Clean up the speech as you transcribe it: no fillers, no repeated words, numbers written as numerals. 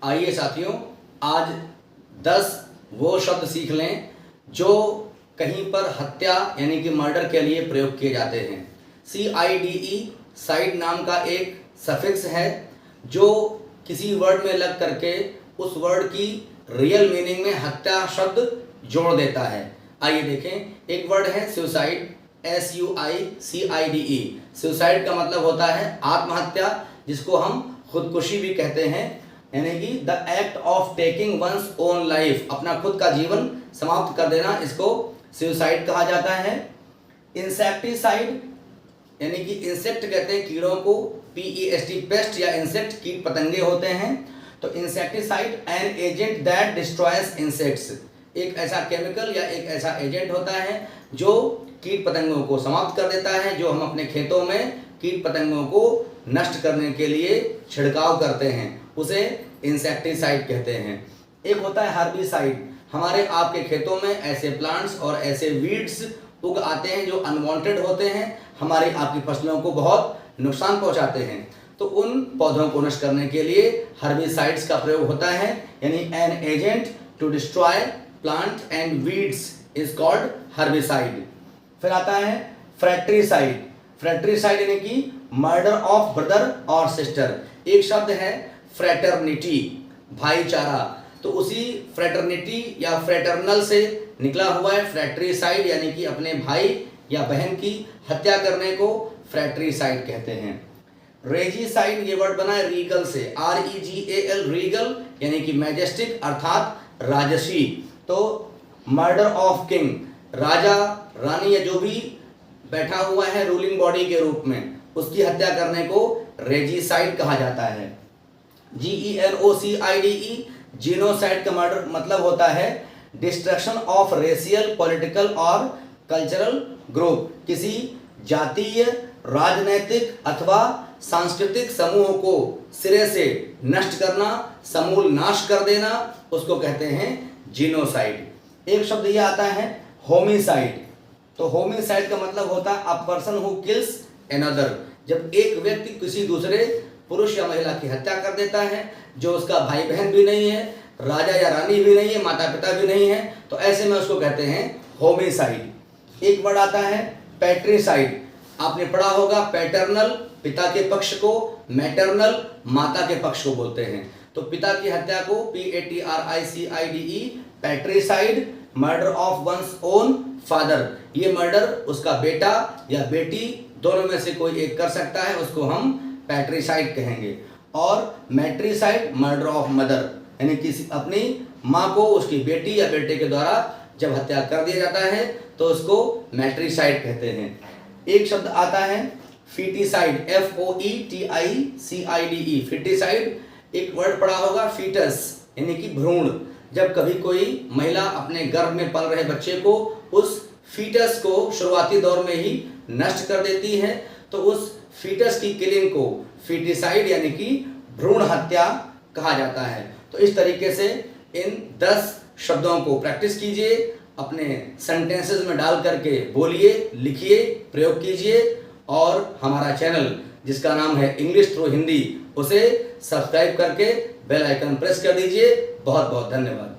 आइए साथियों, आज 10 वो शब्द सीख लें जो कहीं पर हत्या यानी कि मर्डर के लिए प्रयोग किए जाते हैं। CIDE साइड नाम का एक सफिक्स है जो किसी वर्ड में लग करके उस वर्ड की रियल मीनिंग में हत्या शब्द जोड़ देता है। आइए देखें, एक वर्ड है सुसाइड, SUICIDE। सुसाइड का मतलब होता है आत्महत्या, जिसको हम खुदकुशी भी कहते हैं, यानी कि the act of taking one's own life, अपना खुद का जीवन समाप्त कर देना, इसको सुसाइड कहा जाता है। इंसेक्टिसाइड यानी कि इंसेक्ट कहते हैं कीड़ों को, PEST पेस्ट या इंसेक्ट कीट पतंगे होते हैं। तो insecticide an agent that destroys insects, एक ऐसा केमिकल या एक ऐसा एजेंट होता है जो कीट पतंगों को समाप्त कर देता है, जो हम अपने खेतों में कीट पतंगों को नष्ट करने के लिए छिड़काव करते हैं, उसे इंसेक्टिसाइड कहते हैं। एक होता है हर्बिसाइड, हमारे आपके खेतों में ऐसे प्लांट्स और ऐसे वीड्स उग आते हैं जो अनवांटेड होते हैं, हमारी आपकी फसलों को बहुत नुकसान पहुंचाते हैं, तो उन पौधों को नष्ट करने के लिए हर्बिसाइड्स का प्रयोग होता है, यानी an agent to destroy plant and weeds is called herbicide. फिर आता है फ्रैट्रिसाइड। फ्रैट्रिसाइड यानी कि मर्डर ऑफ ब्रदर और सिस्टर। एक शब्द है फ्रैटर्निटी, भाईचारा, तो उसी फ्रैटर्निटी या फ्रैटर्नल से निकला हुआ है फ्रैट्रिसाइड, यानी कि अपने भाई या बहन की हत्या करने को फ्रैट्रिसाइड कहते हैं। रेजिसाइड ये वर्ड बना है रीगल से, REGAL, रीगल यानी कि मैजेस्टिक अर्थात राजसी। तो murder of king, Raja Rani या जो भी बैठा हुआ है रूलिंग बॉडी के रूप में, उसकी हत्या करने को रेजिसाइड कहा जाता है। GENOCIDE, जीनोसाइड का मर्डर मतलब होता है डिस्ट्रक्शन ऑफ रेशियल, पॉलिटिकल और कल्चरल ग्रुप, किसी जातीय, राजनैतिक अथवा सांस्कृतिक समूह को सिरे से नष्ट करना, समूल नाश कर देना, उसको कहते हैं जीनोसाइड। एक शब्द यह आता है होमिसाइड। तो होमिसाइड का मतलब होता है a person who kills another, जब एक व्यक्ति किसी दूसरे पुरुष या महिला की हत्या कर देता है जो उसका भाई बहन भी नहीं है, राजा या रानी भी नहीं है, माता पिता भी नहीं है, तो ऐसे में उसको कहते हैं होमिसाइड। एक वर्ड आता है पैट्रिसाइड। आपने पढ़ा होगा पैटर्नल पिता के पक्ष को, मैटरनल माता के पक्ष को बोलते हैं। तो पिता की हत्या को PATRICIDE, patricide, murder of one's own father, ये मर्डर उसका बेटा या बेटी दोनों में से कोई एक कर सकता है, उसको हम पैट्रिसाइड कहेंगे। और मैट्रिसाइड, मर्डर ऑफ मदर, यानी किसी अपनी माँ को उसकी बेटी या बेटे के द्वारा जब हत्या कर दिया जाता है तो उसको मैट्रिसाइड कहते हैं। एक शब्द आता है फीटिसाइड, FOETICIDE, फीटिसाइड। एक वर्ड पढ़ा होगा फीटस यानी कि भ्रूण, जब कभी कोई महिला अपने गर्भ में पल रहे बच्चे को, उस फीटस को शुरुआती दौर में ही नष्ट कर देती है, तो उस फीटस की किलिंग को फीटिसाइड यानी कि भ्रूण हत्या कहा जाता है। तो इस तरीके से इन 10 शब्दों को प्रैक्टिस कीजिए, अपने सेंटेंसेस में डाल करके बोलिए, लिखिए, प्रयोग कीजिए, और हमारा चैनल जिसका नाम है इंग्लिश थ्रू हिंदी, उसे सब्सक्राइब करके बेल आइकन प्रेस कर दीजिए। बहुत बहुत धन्यवाद।